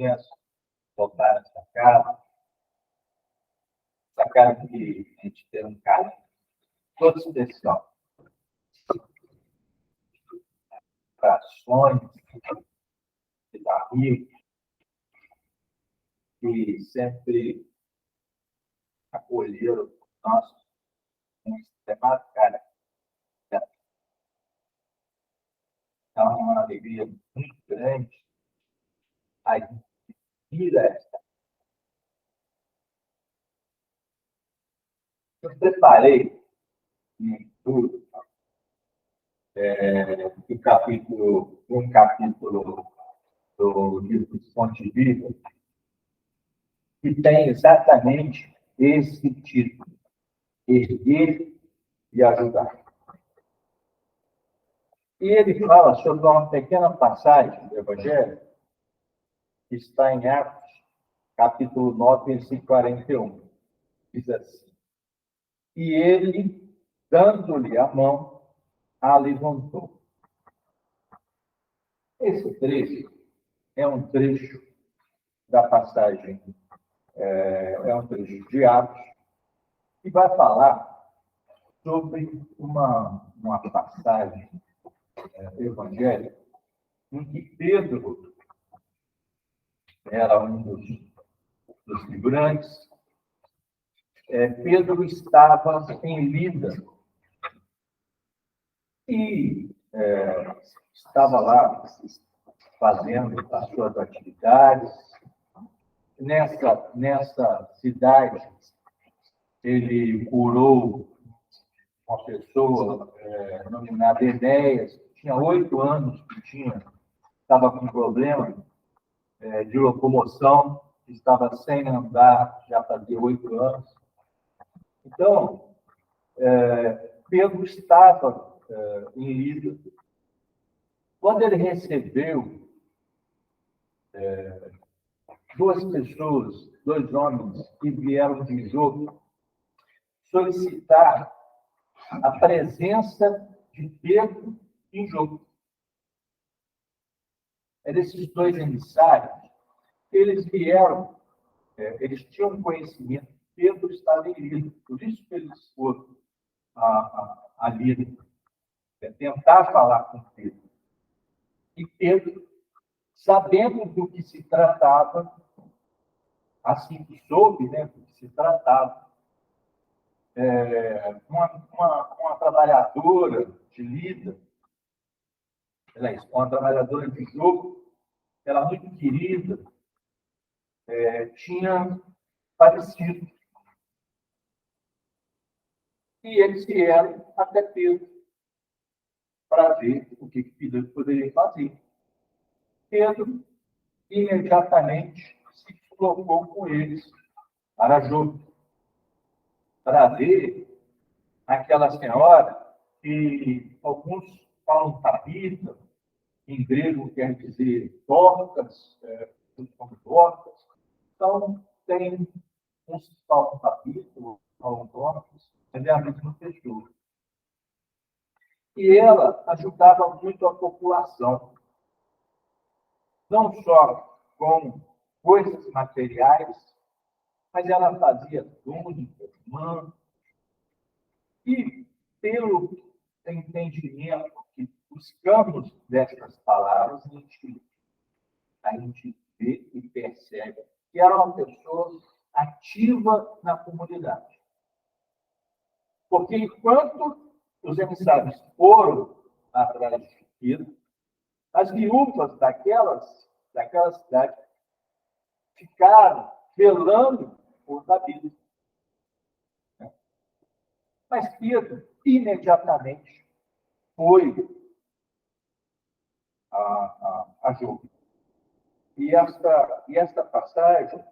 penso, voltar essa casa que a gente tem um carinho todo especial. Ações, de barriga, que sempre acolheram nós com extrema cara. É uma alegria muito grande a vir a esta. Eu preparei tudo, um capítulo do livro Fonte Viva, que tem exatamente esse título: Erguer e Ajudar. E ele fala sobre uma pequena passagem do Evangelho, que está em Atos, capítulo 9, versículo 41. Diz assim: E ele, dando-lhe a mão, a levantou. Esse trecho é um trecho da passagem, é um trecho de Atos, que vai falar sobre uma passagem evangélica em que Pedro era um dos figurantes. Pedro estava em Lida e estava lá fazendo as suas atividades. Nessa cidade, ele curou uma pessoa denominada Enéas, que tinha 8 anos, estava com problema de locomoção, estava sem andar, já fazia 8 anos. Então, Pedro estava em Lida. Quando ele recebeu 2 pessoas, 2 homens que vieram de Jope solicitar a presença de Pedro em Jope. Esses 2 emissários, eles vieram, eles tinham conhecimento que Pedro estava em Lida, por isso que eles foram a Lida, tentar falar com Pedro. E Pedro, sabendo do que se tratava, assim que soube, do que se tratava, uma trabalhadora de Lida, uma trabalhadora de Jope, ela muito querida, tinha falecido. E eles vieram até Pedro para ver o que Pedro poderia fazer. Pedro imediatamente se colocou com eles para Jope, para ver aquela senhora que alguns falam Tabita, em grego quer dizer Dorcas, como Dorcas. Então, tem uns que falam Tabita, falam Dorcas, mas é a mesma pessoa. E ela ajudava muito a população, não só com coisas materiais, mas ela fazia túnicas, mantos. E, pelo entendimento que buscamos dessas palavras, a gente vê e percebe que era uma pessoa ativa na comunidade. Porque enquanto os emissários foram atrás de Pedro, as viúvas daquela cidade ficaram velando por Davi. Mas Pedro imediatamente foi a Jope. E esta passagem,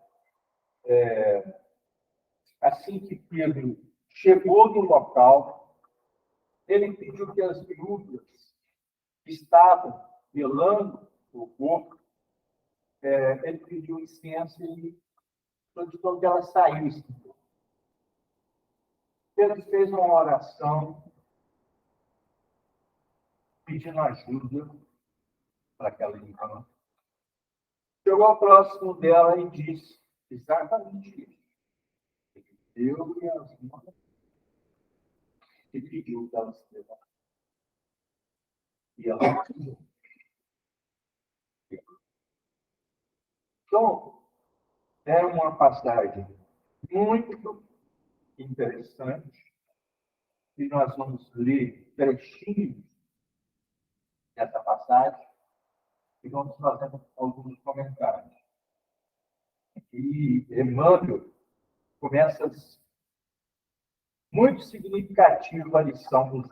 assim que Pedro chegou no local, ele pediu que as viúvas que estavam velando o corpo, ele pediu licença e solicitou que ela saísse. Pedro fez uma oração pedindo ajuda para aquela irmã. Chegou chegou ao próximo dela e disse exatamente isso. Eu e as mãos que pediu que ela se levantasse. E ela então, é uma passagem muito interessante e nós vamos ler trechinhos dessa passagem e vamos fazer alguns comentários. E Emmanuel começa muito significativa a lição dos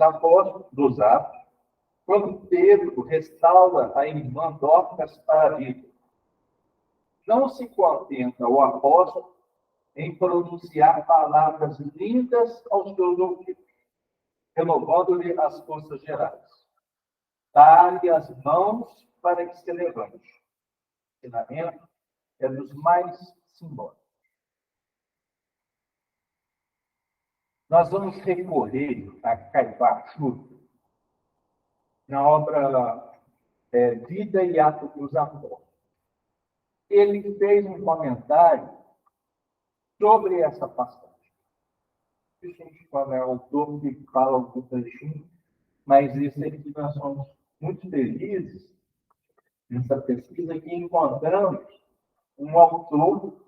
apóstolos, dos Atos, quando Pedro restaura a irmã Dorcas para a vida. Não se contenta o apóstolo em pronunciar palavras lindas aos seus ouvidos, renovando-lhe as forças gerais. Dá-lhe as mãos para que se levante. O ensinamento é dos mais simbólicos. Nós vamos recorrer a Caipachu na obra Vida e Atos dos Apóstolos. Ele fez um comentário sobre essa passagem. Isso a gente fala, é autor que fala um trechinho, mas isso aqui nós somos muito felizes nessa pesquisa que encontramos um autor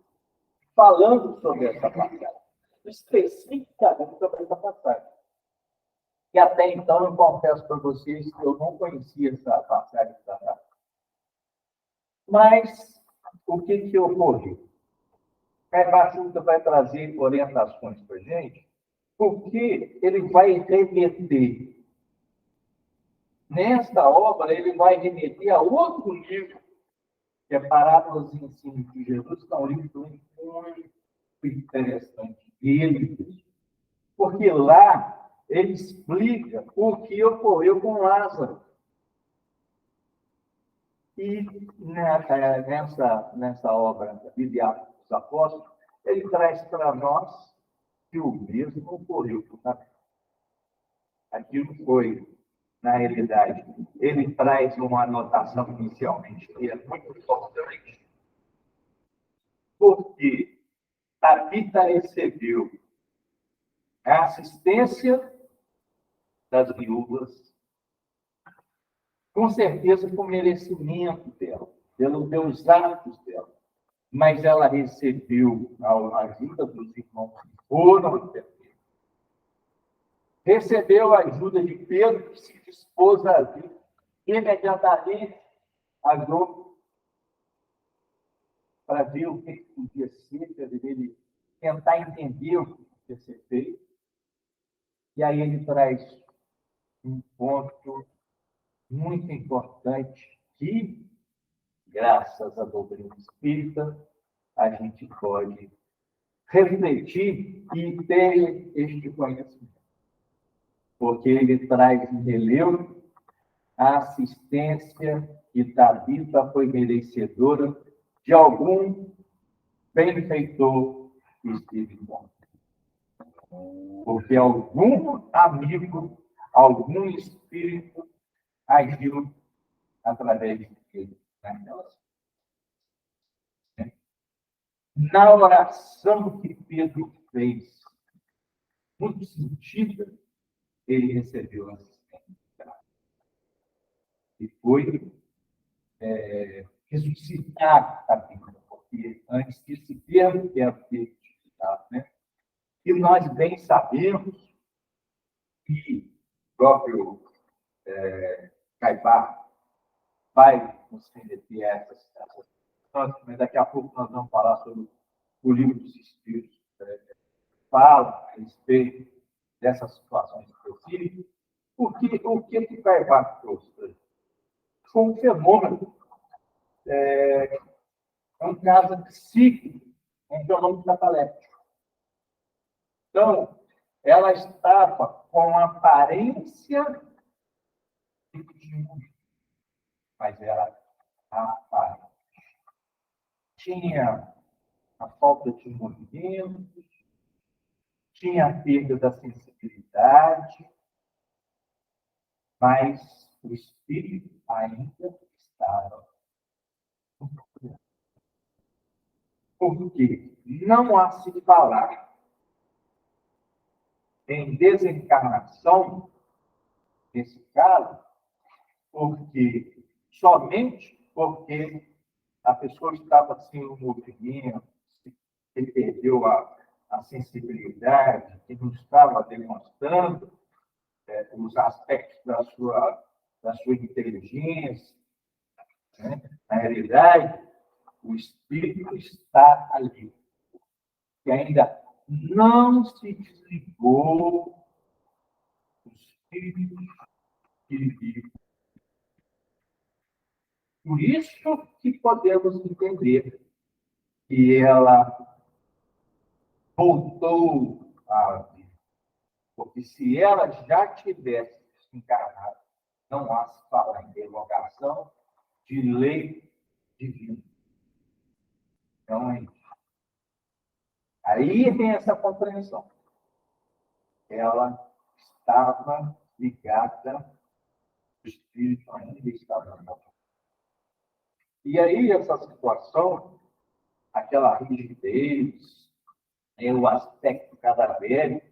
falando sobre essa passagem, especificamente sobre essa passagem. E até então eu confesso para vocês que eu não conhecia essa passagem. Mas o que ocorreu? Caipachuta vai trazer orientações para a gente, porque ele vai remeter. Nesta obra, ele vai remeter a outro livro, que é Parábolas e Ensinos de Jesus, que é um livro muito interessante dele, porque lá ele explica o que ocorreu com Lázaro. E nessa obra, Vida e Atos dos Apóstolos, ele traz para nós que o mesmo ocorreu com Davi. Aquilo foi, na realidade, ele traz uma anotação inicialmente que é muito importante, porque Tabita recebeu a assistência das viúvas, com certeza com merecimento dela, pelos atos dela. Mas ela recebeu a ajuda dos irmãos que foram até Pedro. Recebeu a ajuda de Pedro, que se dispôs a vir imediatamente a grupo para ver o que podia ser, para ele tentar entender o que podia ser feito. E aí ele traz um ponto muito importante que, graças à doutrina espírita, a gente pode refletir e ter este conhecimento. Porque ele traz em relevo a assistência que Tabita foi merecedora de algum benfeitor espiritual. Porque algum amigo, algum espírito agiu através dele naquelas. Na oração que Pedro fez, muito sentida, ele recebeu a assistência. E foi ressuscitar a vida, porque antes desse termo que é ressuscitado, né? E nós bem sabemos que o próprio Caipá vai nos remeter a essas questões, mas daqui a pouco nós vamos falar sobre o livro dos Espíritos, fala a respeito dessas situações específicas. O que Caipá trouxe? Foi um fenômeno, um caso psíquico, um fenômeno cataléptico. Então, ela estava com aparência de morrer, mas era aparente. Tinha a falta de movimento, tinha a perda da sensibilidade, mas o espírito ainda estava. Porque não há se falar em desencarnação, nesse caso, somente porque a pessoa estava sem o movimento, que perdeu a sensibilidade, que não estava demonstrando os aspectos da sua inteligência, né? Na realidade, o espírito está ali, que ainda não se desligou do espírito que vive. Por isso que podemos entender que ela voltou a vida. Porque se ela já tivesse encarnado, não há se falar em derrogação de lei divina. Então, aí vem essa compreensão. Ela estava ligada, o espírito ainda estava na. E aí, essa situação, aquela rigidez, o aspecto cadavérico,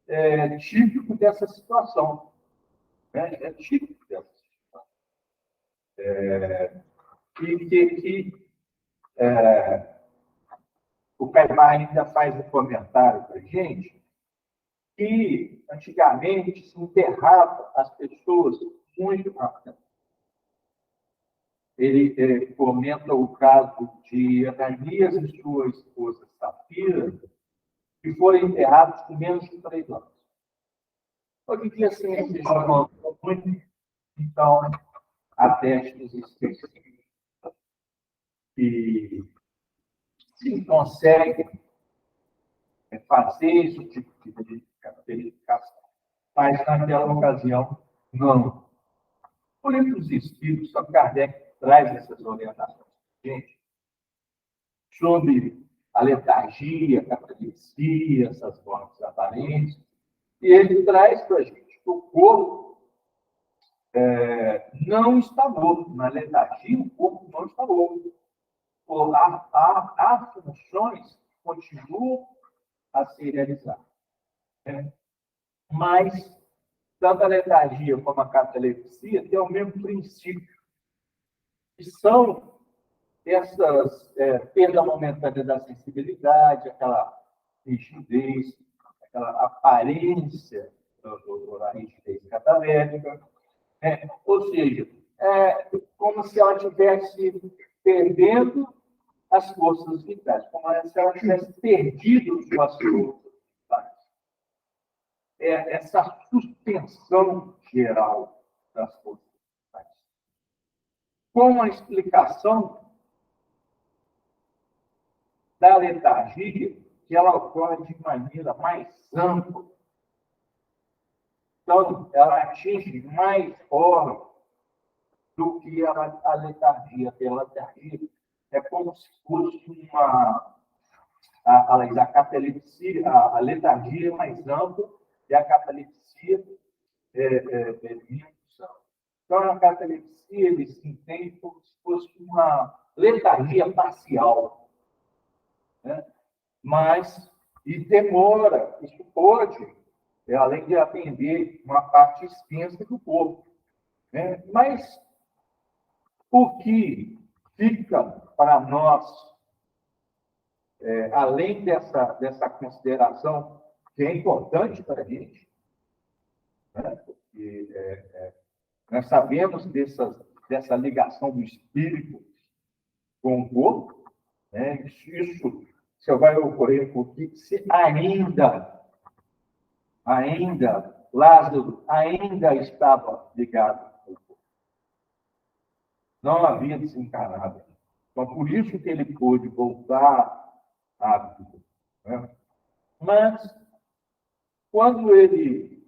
é típico dessa situação. Né? É típico dessa situação. O Caimar ainda faz um comentário para a gente que antigamente se enterrava as pessoas muito rápido. Ele comenta o caso de Ananias e sua esposa Safira, que foram enterrados com menos de 3 anos. Hoje em dia, assim, eles falam muito, então, há testes específicos que se conseguem fazer esse tipo de verificação. Mas, naquela ocasião, não. Por isso, os espíritos, só Kardec traz essas orientações. Gente, sobre a letargia, a catalepsia, essas formas aparentes, e ele traz para a gente que o corpo não está morto. Na letargia, o corpo não está morto. Há funções que continuam a se realizar. Né? Mas, tanto a letargia como a catalepsia têm o mesmo princípio, que são essas perda momentânea da sensibilidade, aquela rigidez, aquela aparência da rigidez cadavérica, né? Ou seja, como se ela estivesse perdendo as forças vitais, como se ela tivesse perdido suas forças vitais. Essa suspensão geral das forças vitais. Com a explicação da letargia, que ela ocorre de maneira mais ampla. Então, ela atinge mais órgãos do que a letargia. Pela letargia é como se fosse a catalepsia, a letargia é mais ampla e a catalepsia é menos ampla. Então, a catalepsia, ele se entende como se fosse uma letargia parcial. Né? Mas, e demora, isso pode, além de atender uma parte extensa do corpo. Né? Mas o que fica para nós, além dessa consideração, que é importante para a gente, né? Porque nós sabemos dessa ligação do espírito com o corpo, né? Isso só vai ocorrer porque se ainda, Lázaro ainda estava ligado ao corpo. Não havia desencarnado. Então, por isso que ele pôde voltar à vida. Né? Mas, quando ele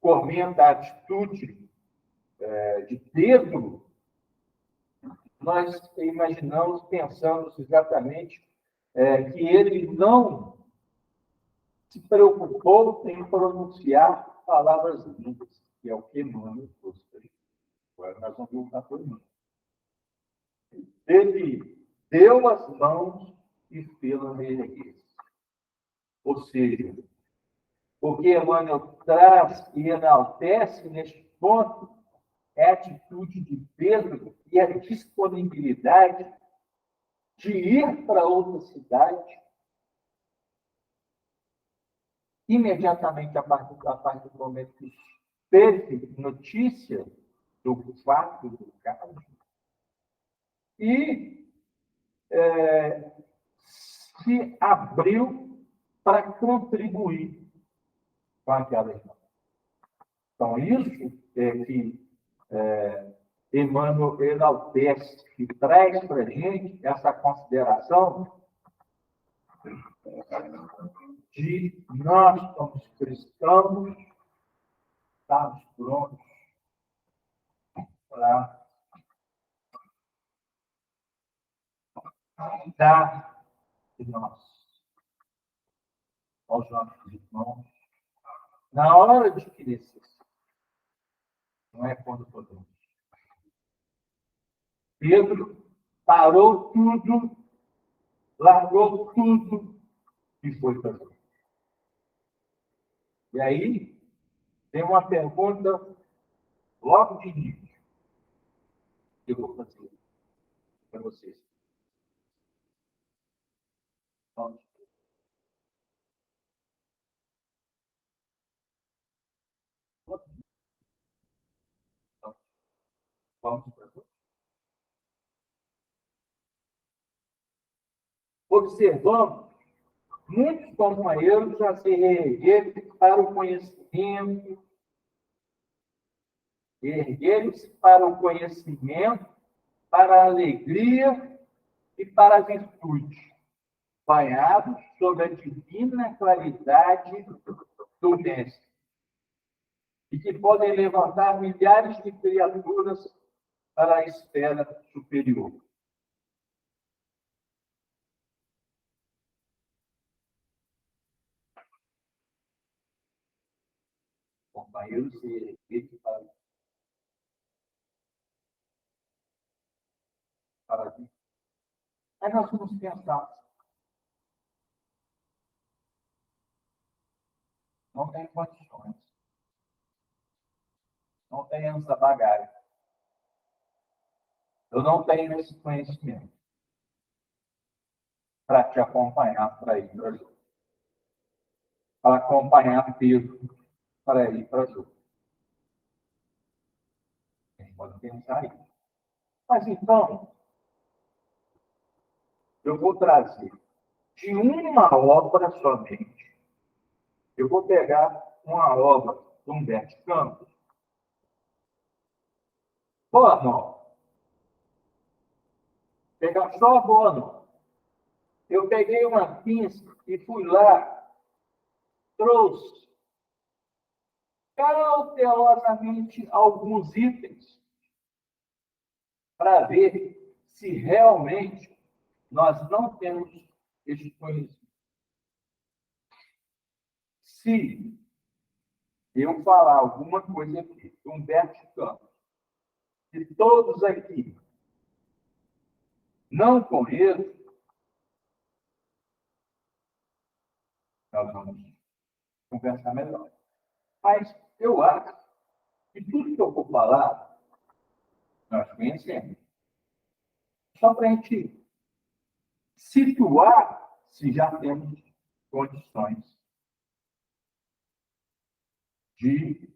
comenta a atitude de Pedro, nós imaginamos, pensamos exatamente que ele não se preocupou em pronunciar palavras limpas, que é o que Emmanuel trouxe. Agora nós vamos voltar para o mundo. Ele deu as mãos e fê-la erguer. Ou seja, o que Emmanuel traz e enaltece neste ponto é a atitude de Pedro e a disponibilidade de ir para outra cidade imediatamente a partir do momento que teve notícia do fato do caso e se abriu para contribuir com aquela irmã. Então, isso é que Emmanuel enaltece, que traz para a gente essa consideração de nós, como cristãos, estamos prontos para dar de nós aos nossos irmãos na hora de que necessitamos, não é quando podemos. Pedro parou tudo, largou tudo e foi para Deus. E aí, tem uma pergunta logo de início que eu vou fazer para vocês. Vamos. Vamos para Deus. Observamos muitos companheiros já se reergueram para o conhecimento, ergueram-se para o conhecimento, para a alegria e para a virtude, banhados sob a divina claridade do Mestre, e que podem levantar milhares de criaturas para a esfera superior. Companheiros se ergueram para mim. Aí nós vamos pensar. Não tem condições. Não tem essa bagagem. Eu não tenho esse conhecimento para te acompanhar para ir para jogo. Para acompanhar Pedro para ir para jogo. A gente pode pensar isso. Mas então, eu vou trazer de uma obra somente. Eu vou pegar uma obra do Humberto Campos. Boa nova. Pegar só a boa nova. Eu peguei uma pinça e fui lá, trouxe cautelosamente alguns itens para ver se realmente nós não temos esse conhecimento. Se eu falar alguma coisa aqui, Humberto Campos, se todos aqui não conheço, nós vamos conversar melhor. Mas eu acho que tudo que eu vou falar, nós conhecemos. Só para a gente situar se já temos condições de,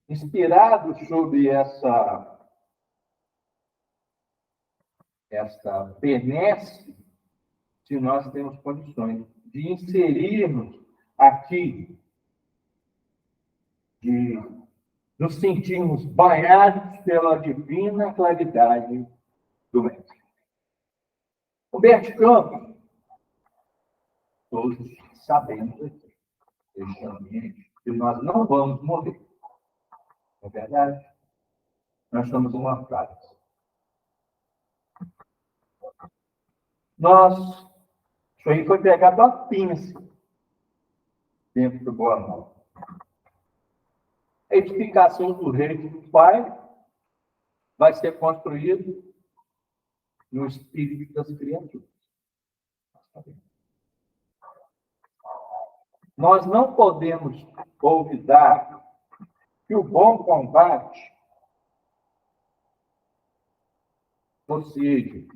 inspirados sobre essa benesse, se nós temos condições de inserirmos aqui, de nos sentirmos banhados pela divina claridade do Mestre. Humberto Campos, todos sabemos aqui, este ambiente, que nós não vamos morrer. Não é verdade? Nós somos uma frase. Isso aí foi pegado a pinça dentro do Boa Nova. A edificação do reino do Pai vai ser construído no espírito das criaturas. Nós não podemos olvidar que o bom combate, ou seja,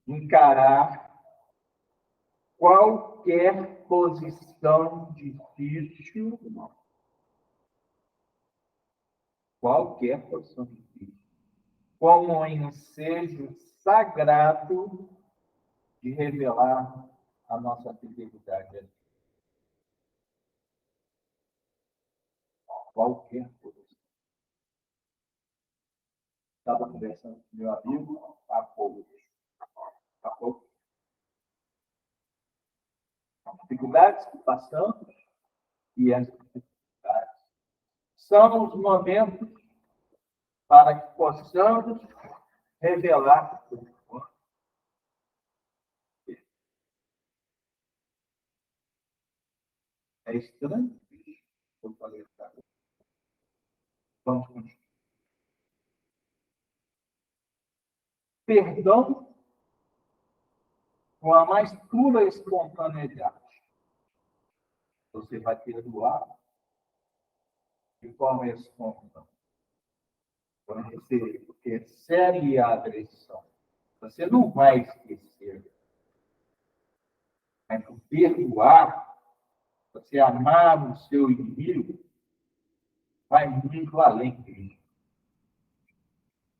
encarar qualquer posição difícil, como um ensejo sagrado de revelar a nossa fidelidade a Deus. Qualquer coisa. Estava conversando com meu amigo há pouco. As dificuldades que passamos e as dificuldades são os momentos para que possamos revelar o Senhor. É estranho isso que eu falei. Vamos continuar. Perdão com a mais pura espontaneidade. Você vai perdoar de forma espontânea. Quando você percebe a agressão, você não vai esquecer. Mas perdoar, você amar o seu inimigo, vai muito além disso.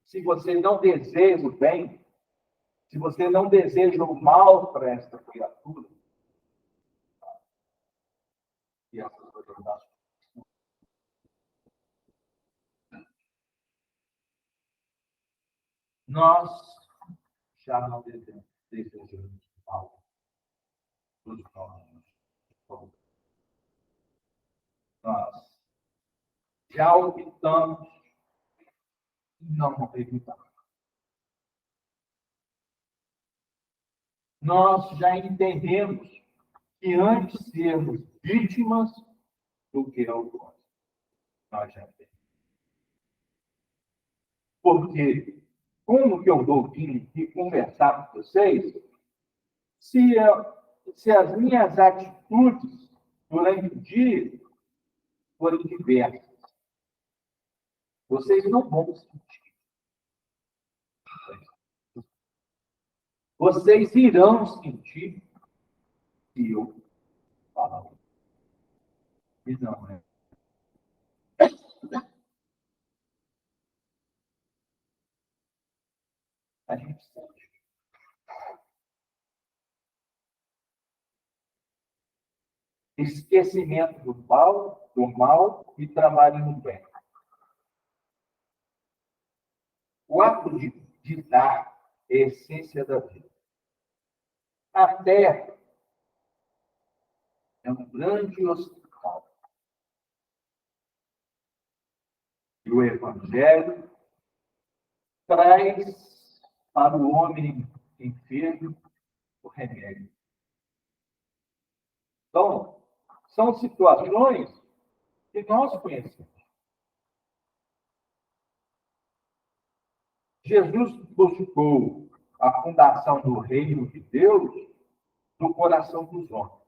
Se você não deseja o bem, se você não deseja o mal para esta criatura, e essas organizações, nós já não desejamos mal dos nossos. Nós já optamos em não evitar. Nós já entendemos que antes sermos vítimas do que autores. Nós já entendemos. Porque, como que eu dou de conversar com vocês, se as minhas atitudes durante o dia forem diversas, vocês não vão sentir. Vocês irão sentir se eu falar. E não, né? A gente sente. Esquecimento do mal e trabalho no bem. O ato de dar é a essência da vida. A terra é um grande hospital. E o Evangelho traz para o homem enfermo o remédio. Então, são situações que nós conhecemos. Jesus buscou a fundação do reino de Deus no coração dos homens.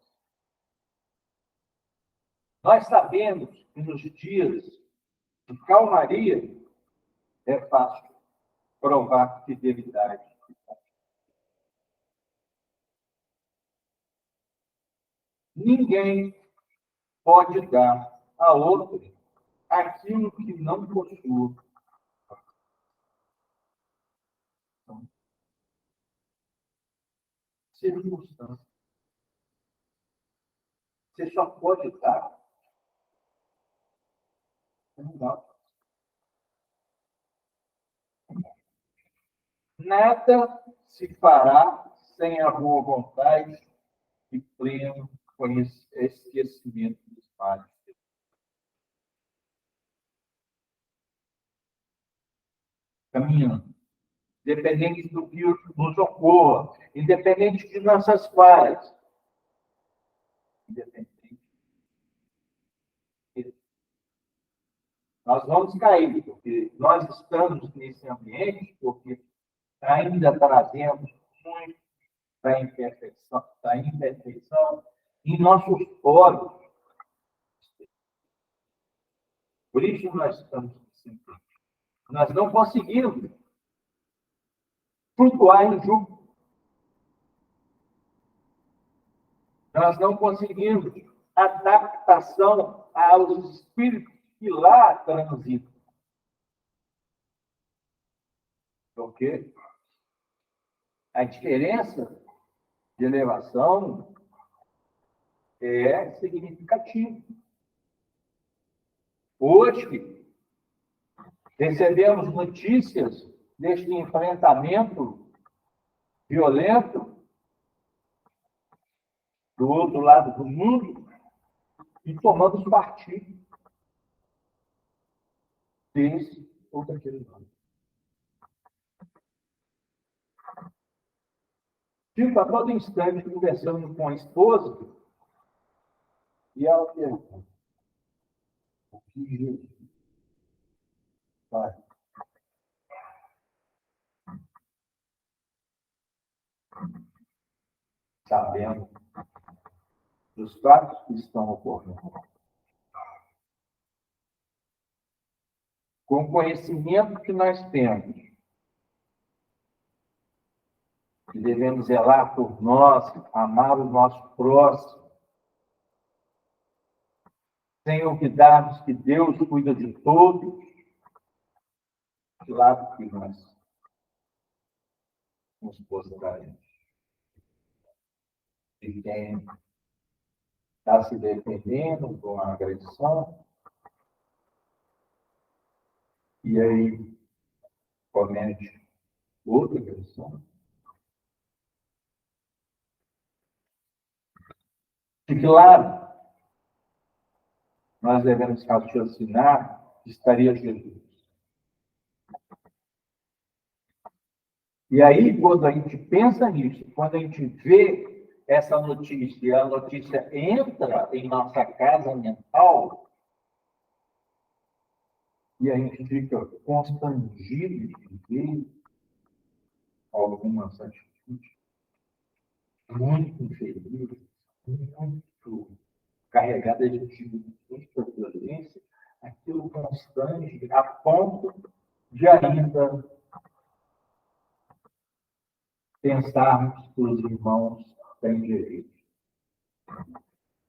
Nós sabemos que nos dias de calmaria é fácil provar fidelidade. Ninguém pode dar a outro aquilo que não possui. Circunstância. Você só pode dar. Não dá. Nada se fará sem a boa vontade e pleno esquecimento dos males. Caminhando. Independente do que nos ocorra, independente de nossas falhas, independente. Nós vamos cair, porque nós estamos nesse ambiente, porque ainda trazemos muito da imperfeição em nossos poros. Por isso nós estamos assim. Nós não conseguimos flutuar em jugo. Nós não conseguimos adaptação aos espíritos que lá transitam. Porque a diferença de elevação é significativa. Hoje, recebemos notícias deste enfrentamento violento do outro lado do mundo e tomamos partido desse ou daquele lado. Fico a todo instante conversando com a esposa e ela pergunta: o que Jesus faz? Sabendo dos fatos que estão ocorrendo. Com o conhecimento que nós temos, que devemos zelar por nós, amar o nosso próximo, sem olvidarmos que Deus cuida de todos, claro que nós nos postergaremos. De quem está se defendendo com a agressão, e aí comete outra agressão. E claro, nós devemos raciocinar que estaria Jesus. E aí, quando a gente pensa nisso, quando a gente vê essa notícia, e a notícia entra em nossa casa mental, e a gente fica constrangido de ver algumas atitudes muito infelizes, muito carregadas de muita violência, aquilo constrange a ponto de ainda pensarmos que os irmãos têm direito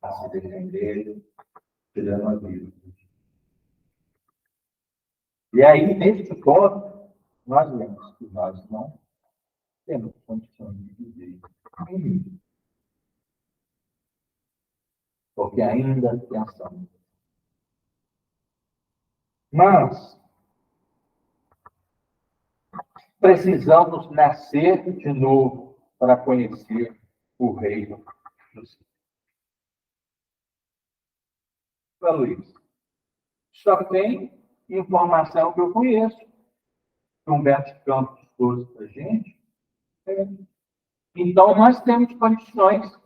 a se defenderem, tirando a vida. E aí, neste ponto, nós vemos que nós não temos condições de viver em porque ainda pensamos. Mas precisamos nascer de novo para conhecer o reino dos céus. Luiz, só tem informação que eu conheço. Humberto Campos trouxe para a gente. Então, nós temos condições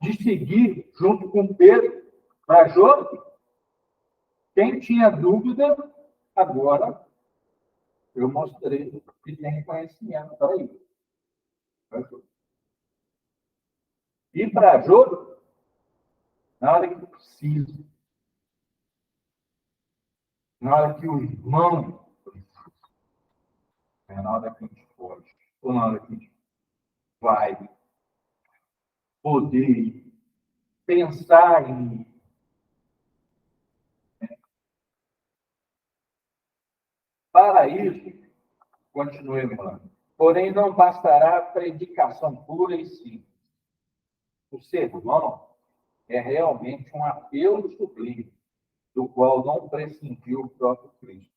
de seguir junto com Pedro para Jope. Quem tinha dúvida, agora eu mostrei que tem conhecimento para isso. E para Jope, na hora que precisa, na hora que o irmão precisa, na hora que a gente pode, ou na hora que a gente vai poder pensar em para isso, continue falando. Porém, não bastará a predicação pura e simples. O sermão é realmente um apelo sublime, do qual não prescindiu o próprio Cristo.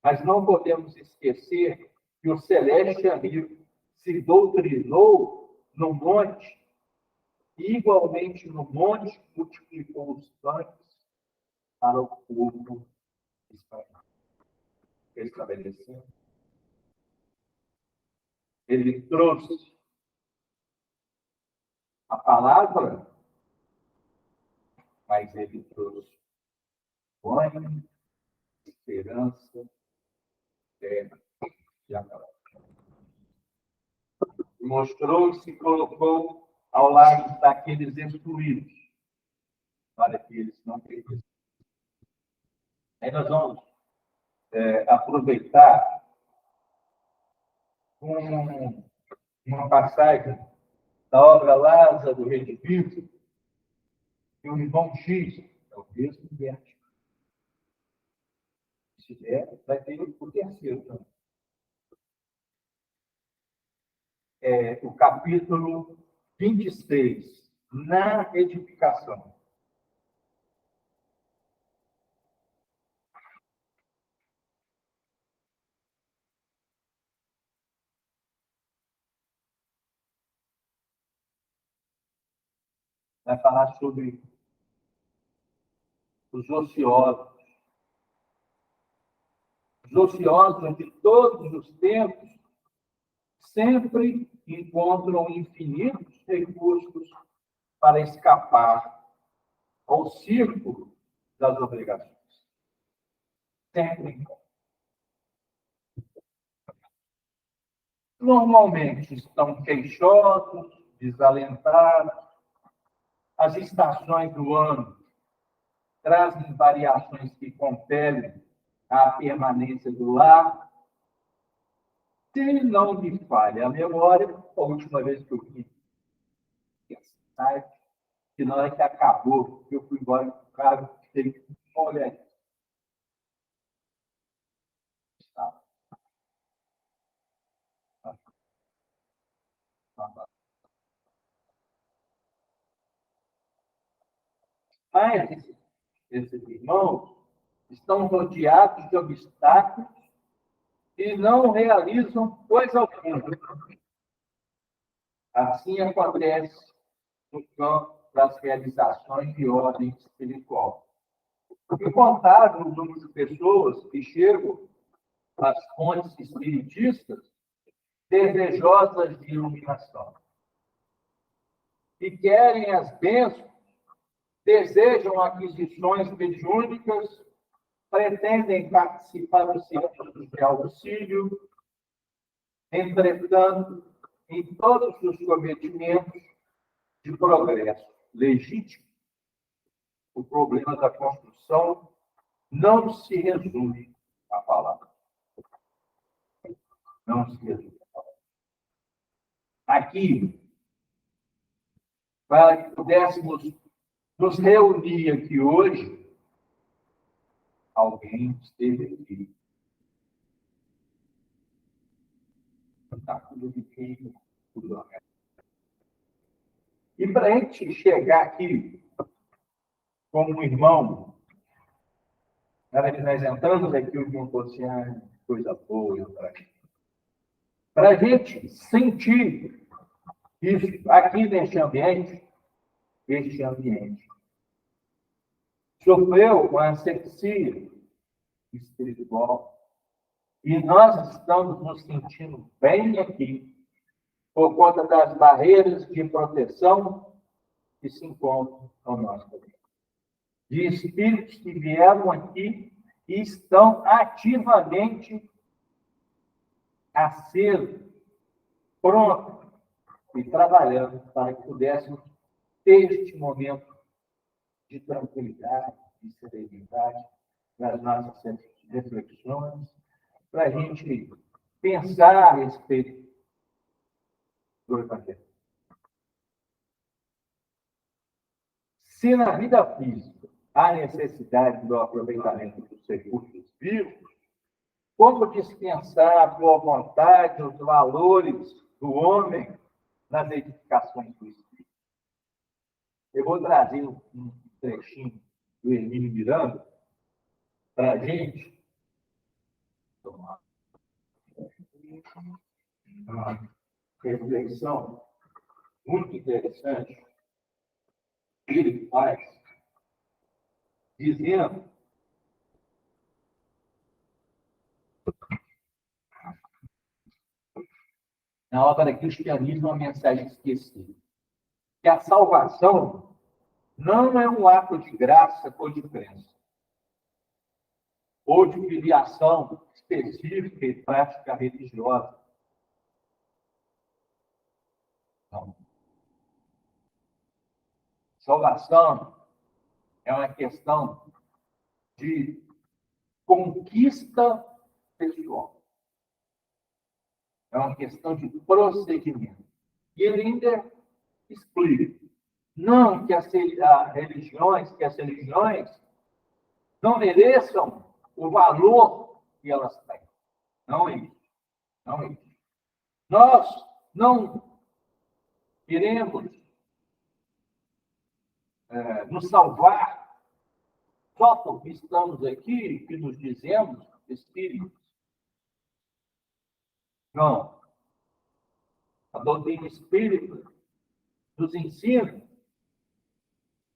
Mas não podemos esquecer que o celeste amigo se doutrinou no monte, e igualmente no monte multiplicou os pães para o povo estabelecendo. Ele trouxe a palavra, mas ele trouxe sonho, esperança, fé e amor. mostrou e se colocou ao lado daqueles excluídos, para que eles não perdessem. Aí nós vamos aproveitar uma passagem da obra Lázaro Redivivo, que o irmão X, é o texto inverso. Se der, vai ter o terceiro também. O capítulo 26, na edificação. Vai falar sobre os ociosos. Os ociosos de todos os tempos sempre encontram infinitos recursos para escapar ao círculo das obrigações. Sempre. Normalmente estão queixosos, desalentados. As estações do ano trazem variações que compelem a permanência do lar. Se não me falha a memória, a última vez que eu vi que na hora que acabou, eu fui embora com o carro, teve uma olhada. Mas esses irmãos estão rodeados de obstáculos e não realizam coisa alguma. Assim acontece no campo das realizações de ordem espiritual. Incontável o número de pessoas que chegam às fontes espiritistas desejosas de iluminação e querem as bênçãos, desejam aquisições mediúnicas, pretendem participar do círculo de auxílio, entretanto, em todos os cometimentos de progresso legítimo, o problema da construção não se resume à palavra. Não se resume à palavra. Aqui, para que pudéssemos nos reunir aqui hoje, alguém esteve aqui. Está tudo de quem, tudo. E para a gente chegar aqui, como um irmão, na hora que nós entramos aqui, o irmão falou assim, coisa boa, para a gente sentir isso aqui neste ambiente, sofreu uma asepsia espiritual e nós estamos nos sentindo bem aqui por conta das barreiras de proteção que se encontram ao nosso redor. De espíritos que vieram aqui e estão ativamente acesos, prontos e trabalhando para que pudéssemos ter este momento de tranquilidade, de serenidade nas nossas reflexões, para a gente pensar a respeito do Evangelho. Se na vida física há necessidade do aproveitamento dos recursos vivos, como dispensar a boa vontade, os valores do homem nas edificações do Espírito? Eu vou trazer um trechinho do Hermínio Miranda para a gente tomar uma reflexão muito interessante que ele faz, dizendo na obra Cristianismo, uma mensagem esquecida, que a salvação não é um ato de graça ou de crença, ou de filiação específica e prática religiosa. Salvação é uma questão de conquista pessoal. É uma questão de prosseguimento. E ele ainda explica. Não que as religiões não mereçam o valor que elas têm. Não é isso. Não é isso. Nós não queremos nos salvar só porque estamos aqui, que nos dizemos espíritos. Não. A doutrina espírita nos ensina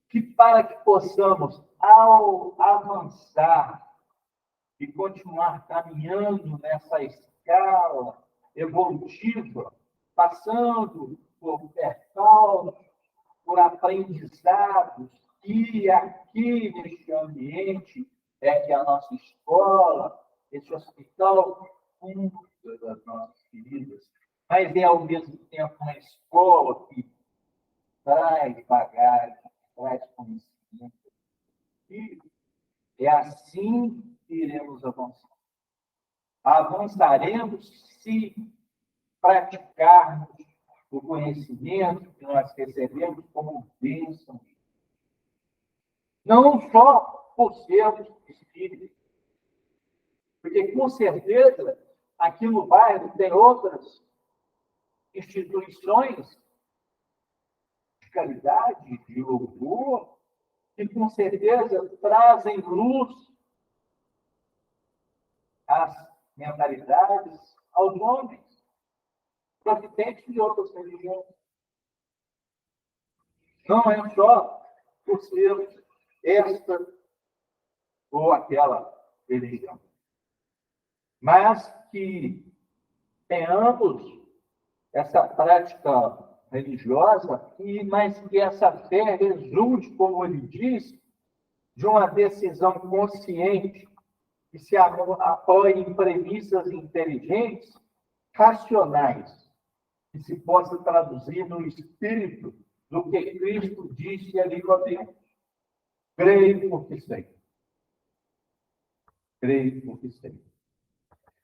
que para que possamos, ao avançar e continuar caminhando nessa escala evolutiva, passando por percalços, por aprendizados, e aqui neste ambiente é que a nossa escola, esse hospital, das nossas queridas, mas é ao mesmo tempo uma escola que traz bagagem, traz conhecimento. E é assim que iremos avançar. Avançaremos se praticarmos o conhecimento que nós recebemos como bênção. Não só por sermos espíritos, porque com certeza aqui no bairro tem outras instituições de caridade, de louvor, que com certeza trazem luz às mentalidades, aos homens, procedentes de outras religiões. Não é só por sermos esta ou aquela religião, mas que tenhamos essa prática religiosa, mas que essa fé resulte, como ele diz, de uma decisão consciente que se apoie em premissas inteligentes, racionais, que se possa traduzir no espírito do que Cristo disse a Nicodemo. Creio porque sei. Creio porque sei.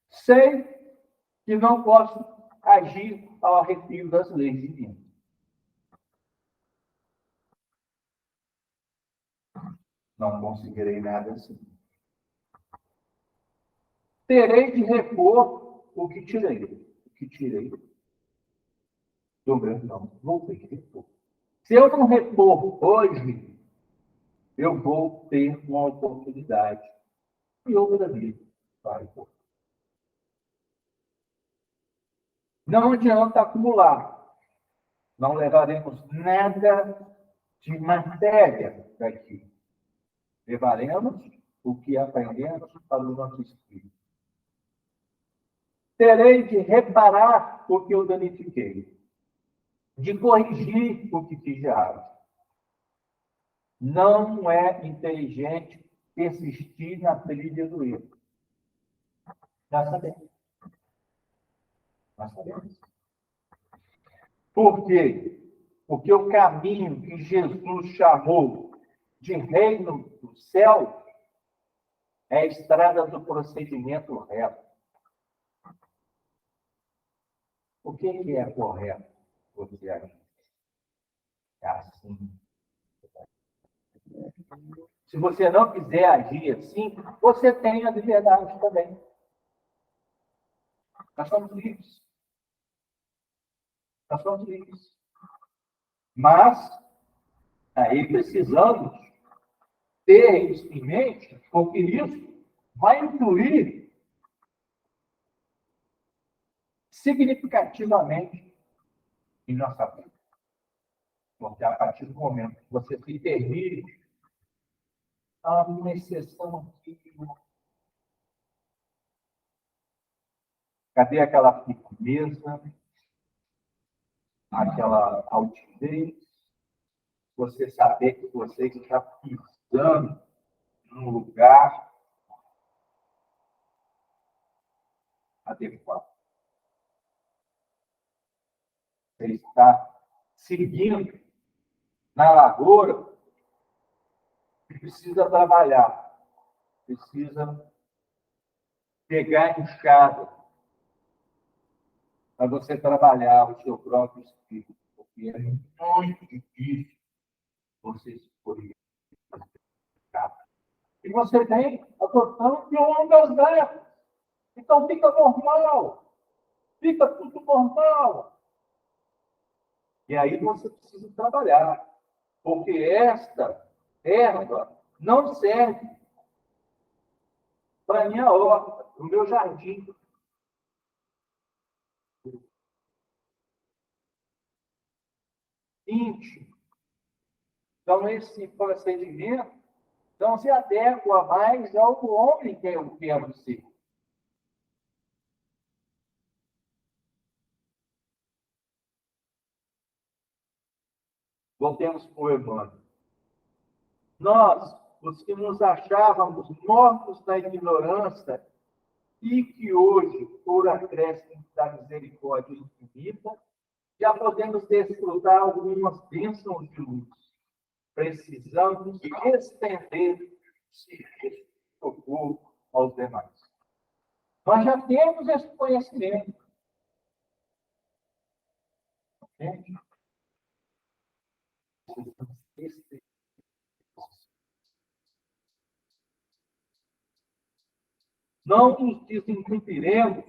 Sei que não posso agir ao arrepio das leis divinas. Não conseguirei nada assim. Terei de repor o que tirei. O que tirei do meu irmão. Vou ter que repor. Se eu não repor hoje, eu vou ter uma oportunidade. E outra vida para repor. Não adianta acumular. Não levaremos nada de matéria daqui. Levaremos o que aprendemos para o nosso espírito. Terei de reparar o que eu danifiquei, de corrigir o que fiz de errado. Não é inteligente persistir na trilha do erro. Já sabemos. Nós sabemos. Por quê? Porque o caminho que Jesus chamou de reino do céu é a estrada do procedimento reto. O que é correto? Você acha? É assim. Se você não quiser agir assim, você tem a liberdade também. Nós somos livres. Nós somos livres. Mas, aí precisamos ter isso em mente, porque isso vai influir significativamente em nossa vida. Porque a partir do momento que você se permite, há uma exceção aqui. Cadê aquela firmeza, aquela altivez? Você saber que você está pisando num lugar adequado. Você está seguindo na lavoura, precisa trabalhar, precisa pegar a enxada para você trabalhar o seu próprio espírito, porque é muito difícil você escolher. E você vem adotando de longas datas. Então fica normal, fica tudo normal. E aí você precisa trabalhar, porque esta erva não serve para a minha horta, para o meu jardim. Íntimo. Então, esse procedimento não se adequa mais ao homem que eu quero ser. Voltemos para o Emmanuel. Nós, os que nos achávamos mortos na ignorância, e que hoje, por acréscimo da misericórdia infinita, já podemos desfrutar algumas bênçãos de luz. Precisamos estender esse socorro aos demais. Nós já temos esse conhecimento. Entende? Não nos desincumpriremos,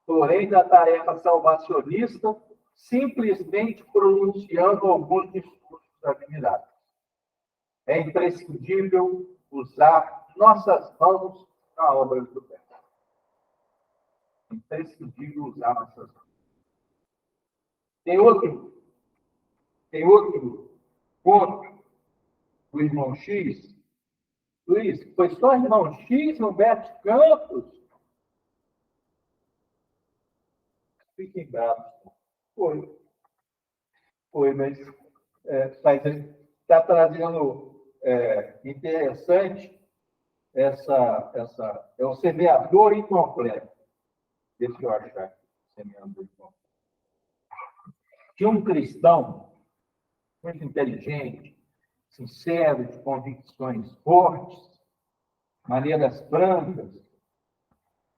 porém, da tarefa salvacionista, simplesmente pronunciando alguns discursos admiráveis. É imprescindível usar nossas mãos na obra do bem. É imprescindível usar nossas mãos. Tem outro ponto do irmão X. Luiz, foi só irmão X, Humberto Campos? Fiquem bravos. Foi, mas está trazendo interessante é o semeador incompleto. Deixa eu achar. Semeador incompleto. Que um cristão muito inteligente, sincero, de convicções fortes, maneiras francas,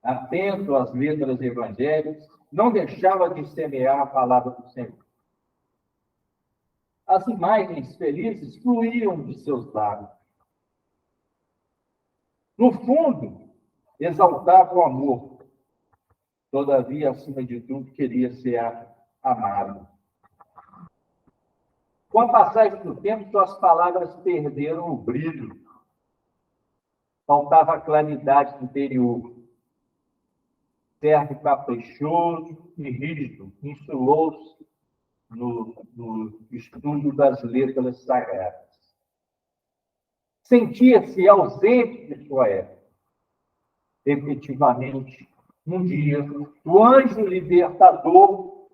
atento às letras evangélicas, não deixava de semear a palavra do Senhor. As imagens felizes fluíam de seus lábios. No fundo, exaltava o amor. Todavia, acima de tudo, queria ser amado. Com a passagem do tempo, suas palavras perderam o brilho. Faltava claridade interior. Certo caprichoso e rígido, insulou-se no estudo das letras sagradas. Sentia-se ausente de sua época. Efetivamente, um dia, o anjo libertador,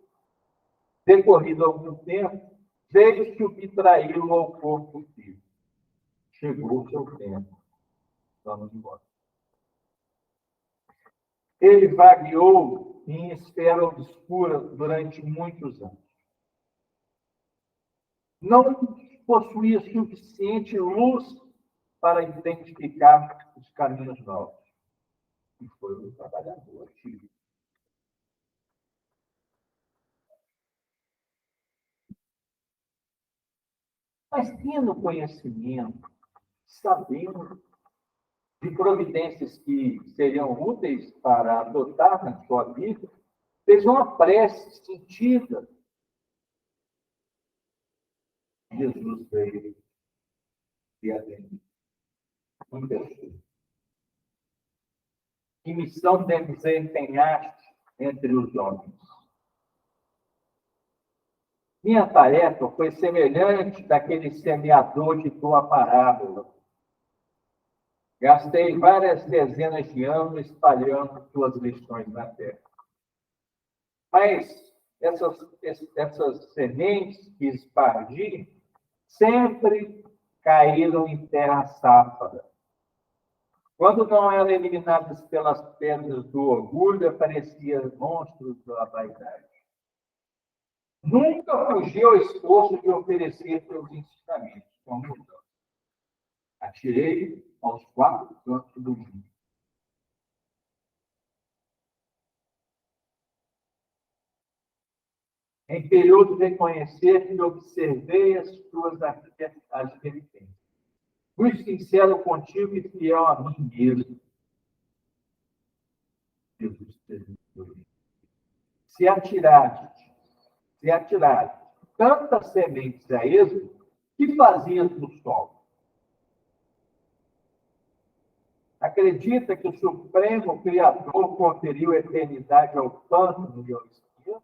decorrido algum tempo, veio subtraí-lo ao corpo físico. Chegou o seu tempo. Vamos embora. Ele vagueou em esfera obscura durante muitos anos. Não possuía suficiente luz para identificar os caminhos novos. E foi um trabalhador ativo. Mas tendo conhecimento, sabendo de providências que seriam úteis para adotar na sua vida, fez uma prece sentida. Jesus veio e atendeu. Que missão desempenhaste entre os homens? Minha tarefa foi semelhante daquele semeador de tua parábola. Gastei várias dezenas de anos espalhando tuas lições na terra. Mas essas sementes que espargi sempre caíram em terra sáfara. Quando não eram eliminadas pelas pedras do orgulho, apareciam monstros da vaidade. Nunca fugi ao esforço de oferecer seus ensinamentos com mudança. Atirei aos quatro cantos do mundo. É imperioso reconhecer que observei as tuas advertências. Fui sincero contigo e fiel a mim mesmo. Jesus testemunho. Se atirares tantas sementes a esmo, que fazias no solo? Acredita que o Supremo Criador conferiu eternidade ao pântano e ao espírito?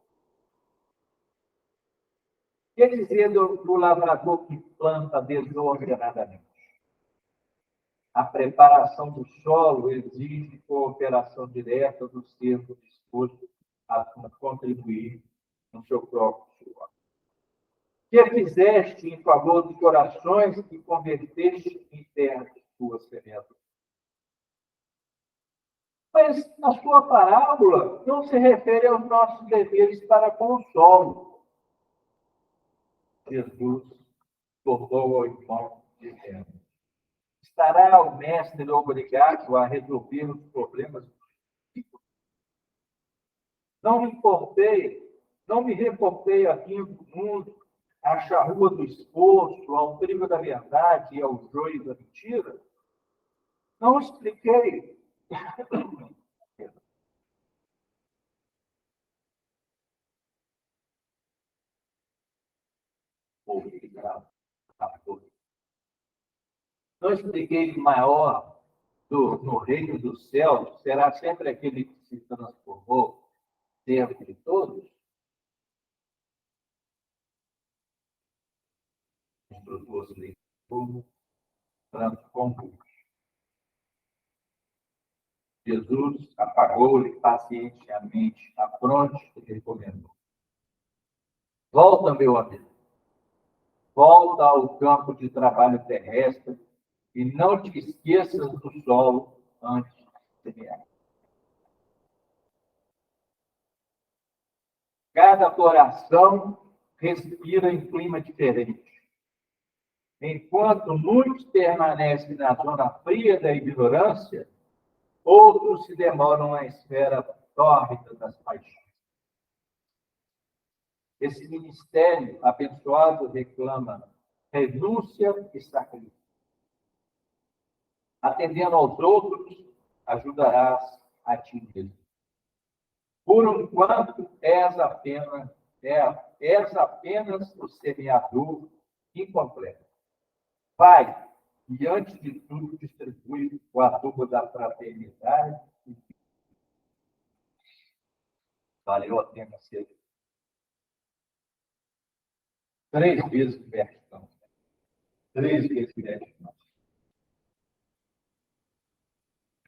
Quer dizer do lavrador que planta desordenadamente? A preparação do solo exige cooperação direta do ser disposto a contribuir no seu próprio suor. Que fizeste em favor dos corações que converteste em terra de tuas sementes? Mas na sua parábola não se refere aos nossos deveres para com o solo. Jesus tornou ao irmão dizendo: estará o mestre obrigado a resolver os problemas? Não me reportei aqui no mundo à charrua do esforço, ao trigo da verdade e ao joio da mentira? Não expliquei. Não expliquei que o maior no reino dos céus será sempre aquele que se transformou servo de todos? Propôs-lhe como transformou. Jesus apagou-lhe pacientemente a fronte e recomendou: volta, meu amigo, volta ao campo de trabalho terrestre e não te esqueças do solo antes de semear. Cada coração respira em clima diferente. Enquanto muitos permanecem na zona fria da ignorância, outros se demoram na esfera tórrida das paixões. Esse ministério abençoado reclama renúncia e sacrifício. Atendendo aos outros, ajudarás a ti mesmo. Por enquanto, és apenas o semeador incompleto. Vai, e antes de tudo, distribui o adubo da fraternidade. Valeu a pena ser 3 vezes gratidão. 3 vezes gratidão.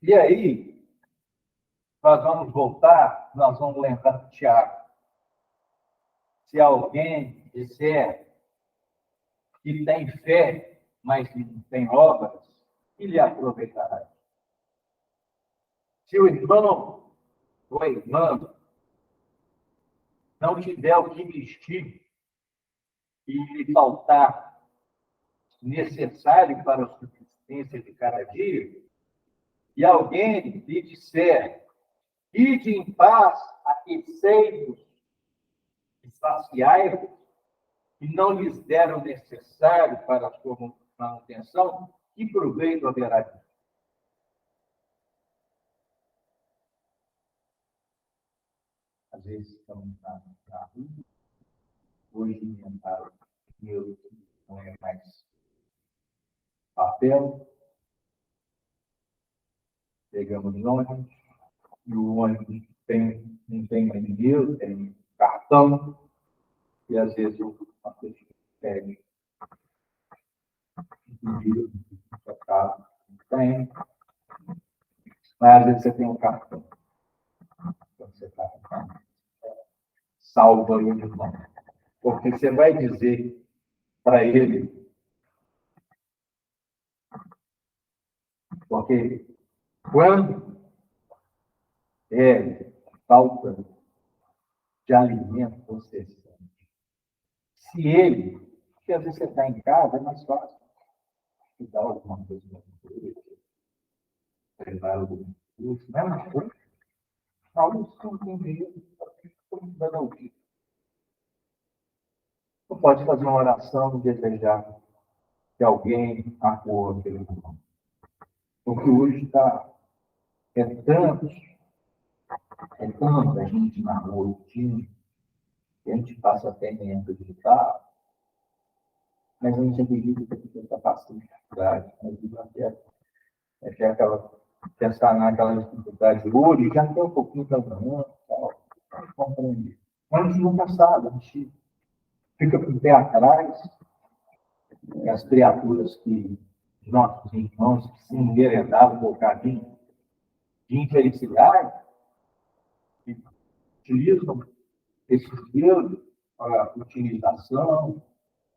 E aí, nós vamos voltar, nós vamos lembrar do Tiago. Se alguém disser que tem fé, mas que não tem obras, ele aproveitará. Se o irmão ou a irmã não tiver o que vestir e lhe faltar necessário para a subsistência de cada dia, e alguém lhe disser: ide em paz, aquecei-vos e saciai-vos, e não lhes deram o necessário para a sua manutenção, que proveito haverá disso? Às vezes estamos na rua, hoje inventaram dinheiro que não é mais papel, pegamos ônibus, e o ônibus não tem mais dinheiro, tem cartão, e às vezes a pessoa pega dinheiro no seu carro, não tem, mas às vezes você tem um cartão. Então você está com cartão. Salva o irmão. Porque você vai dizer para ele, porque quando é falta de alimento, você sente. Se ele, porque às vezes você está em casa, é mais fácil estudar alguma coisa na cultura, levar algum curso, não é uma coisa. Paulo se entendeu, vai ouvir. Não pode fazer uma oração e desejar que alguém acolha aquele irmão. Porque hoje está é tanta gente na rua, que a gente passa até em acreditar, mas a gente acredita que a pessoa está passando dificuldade. É que aquela, pensar naquela dificuldade hoje, já tem um pouquinho da manhã, compreender. Mas a gente nunca sabe, a gente fica com o pé atrás, e as criaturas que nossos irmãos que se enveredavam um bocadinho de infelicidade, que utilizam esses deuses para utilização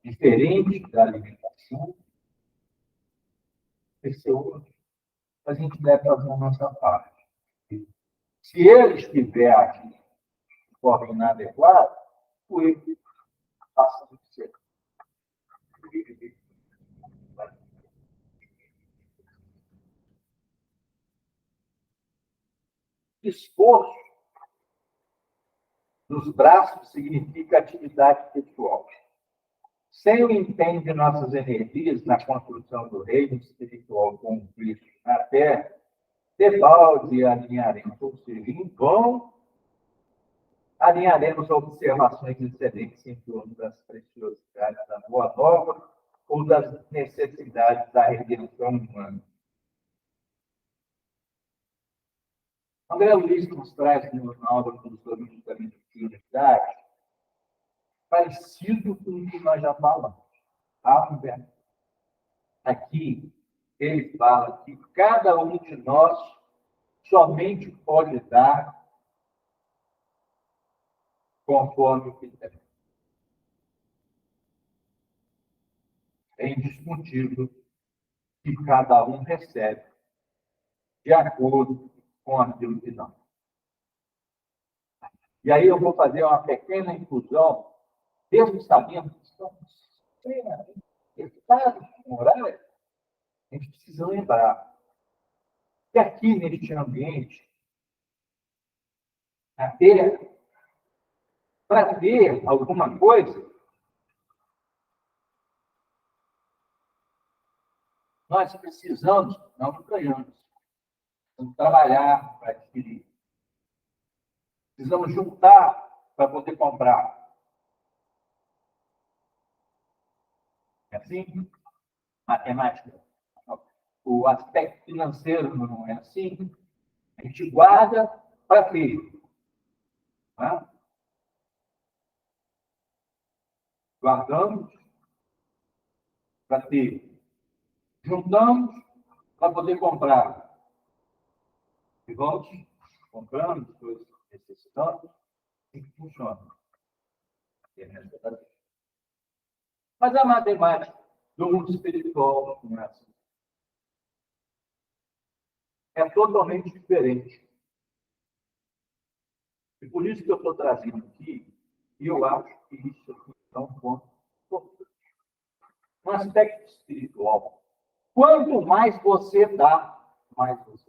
diferente da alimentação, esse é outro. A gente deve fazer a nossa parte. Se ele estiver aqui de forma inadequada, o erro passa do ser. Esforço nos braços significa atividade pessoal. Sem o empenho de nossas energias na construção do reino espiritual com Cristo na terra, debalde alinharemos, ou seja, em vão alinharemos observações excelentes em torno das preciosidades da Boa Nova ou das necessidades da redenção humana. André Luiz nos traz na obra dos domínios da mediunidade parecido com o que nós já falamos. Aqui, ele fala que cada um de nós somente pode dar conforme o que tem. É indiscutível que cada um recebe de acordo com aquilo que dá. E aí eu vou fazer uma pequena inclusão, mesmo sabendo que estamos sem estado moral, a gente precisa lembrar que aqui neste ambiente, para ter alguma coisa, nós precisamos, não ganhamos, precisamos trabalhar para adquirir. Precisamos juntar para poder comprar. É assim? Matemática. O aspecto financeiro não é assim. A gente guarda para ter. Né? Guardamos para ter. Juntamos para poder comprar. E vamos comprando, depois necessitamos, assim que funciona. Mas a matemática do mundo espiritual não é assim. É totalmente diferente. E por isso que eu estou trazendo aqui, e eu acho que isso aqui é um ponto importante. Um aspecto espiritual. Quanto mais você dá, mais você.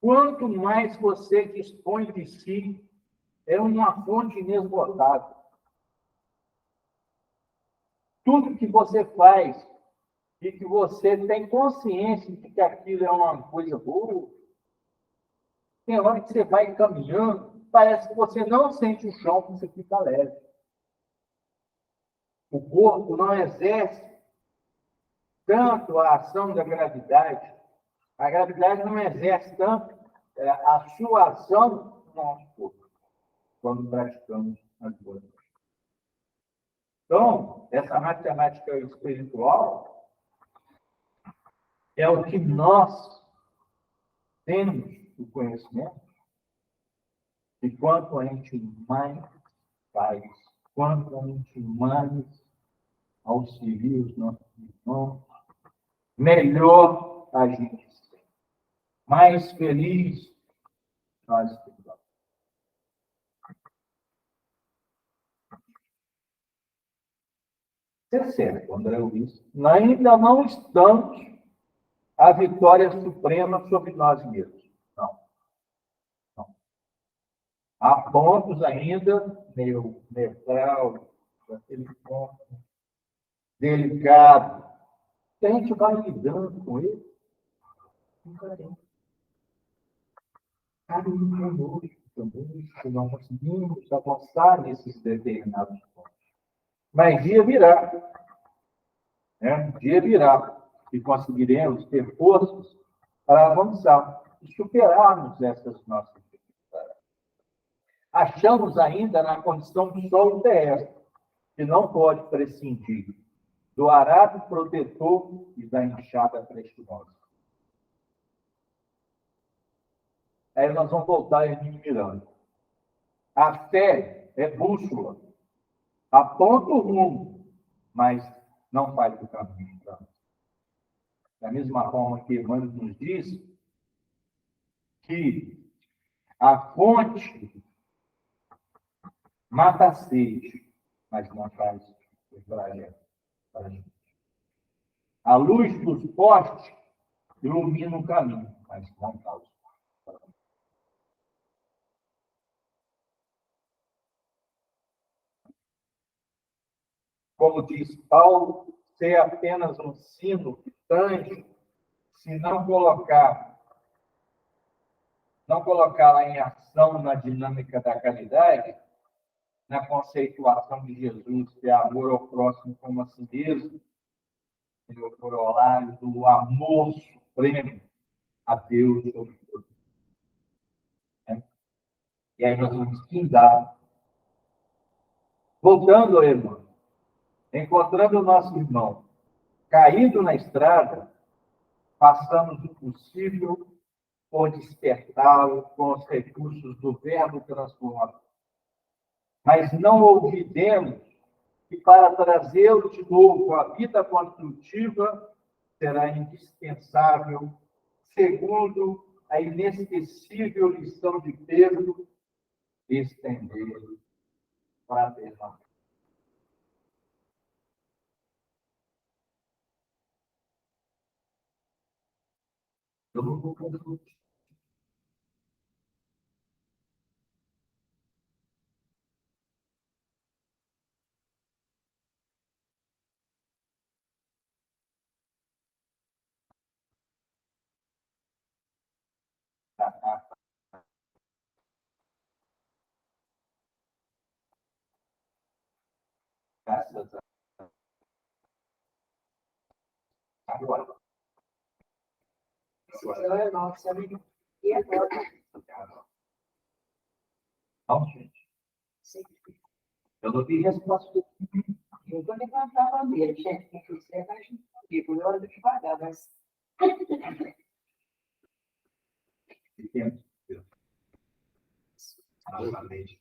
Quanto mais você dispõe de si, é uma fonte inesgotável. Tudo que você faz e que você tem consciência de que aquilo é uma coisa boa, tem hora que você vai caminhando, parece que você não sente o chão, você fica leve. O corpo não exerce tanto a ação da gravidade. A gravidade não exerce tanto a sua ação no nosso corpo, quando praticamos as coisas. Então, essa matemática espiritual é o que nós temos o conhecimento, e quanto a gente mais faz, quanto a gente mais auxilia os nossos irmãos, melhor a gente se sente. Mais feliz nós estamos. É certo, André Luiz. Ainda não estamos à vitória suprema sobre nós mesmos. Não. Não. Há pontos ainda neutral, aquele ponto delicado. Que a gente vai lidando com ele. Nunca tem. Cabe conosco também, que não conseguimos avançar nesses determinados pontos. Mas dia virá. Né? Dia virá. E conseguiremos ter forças para avançar e superarmos essas nossas dificuldades. Achamos ainda na condição do solo terrestre, que não pode prescindir do arado protetor e da enxada prestosa. Aí nós vamos voltar a Miranda. A fé é bússola, aponta o rumo, mas não faz o caminho. Da mesma forma que Emmanuel nos diz que a fonte mata a sede, mas não faz o trajeto para a gente. A luz dos postes ilumina o caminho, mas não causa. Como diz Paulo, ser apenas um sino que tange, se não colocá-la em ação na dinâmica da caridade, na conceituação de Jesus, que é amor ao próximo como a si mesmo, e o corolário do amor supremo a Deus sobre tudo. E aí nós vamos findar. Voltando ao irmão, encontrando o nosso irmão caído na estrada, façamos o possível por despertá-lo com os recursos do verbo transformador. Mas não olvidemos que para trazê-lo de novo à vida construtiva será indispensável, segundo a inesquecível lição de Pedro, estender fraternalmente. Eu não vou confundir. Graças a agora. E agora? Não, gente. Eu não vi resposta. Eu vou levantar a bandeira, gente. Quem quiser vai junto. Por hora devagar, mas. E temos. Novamente.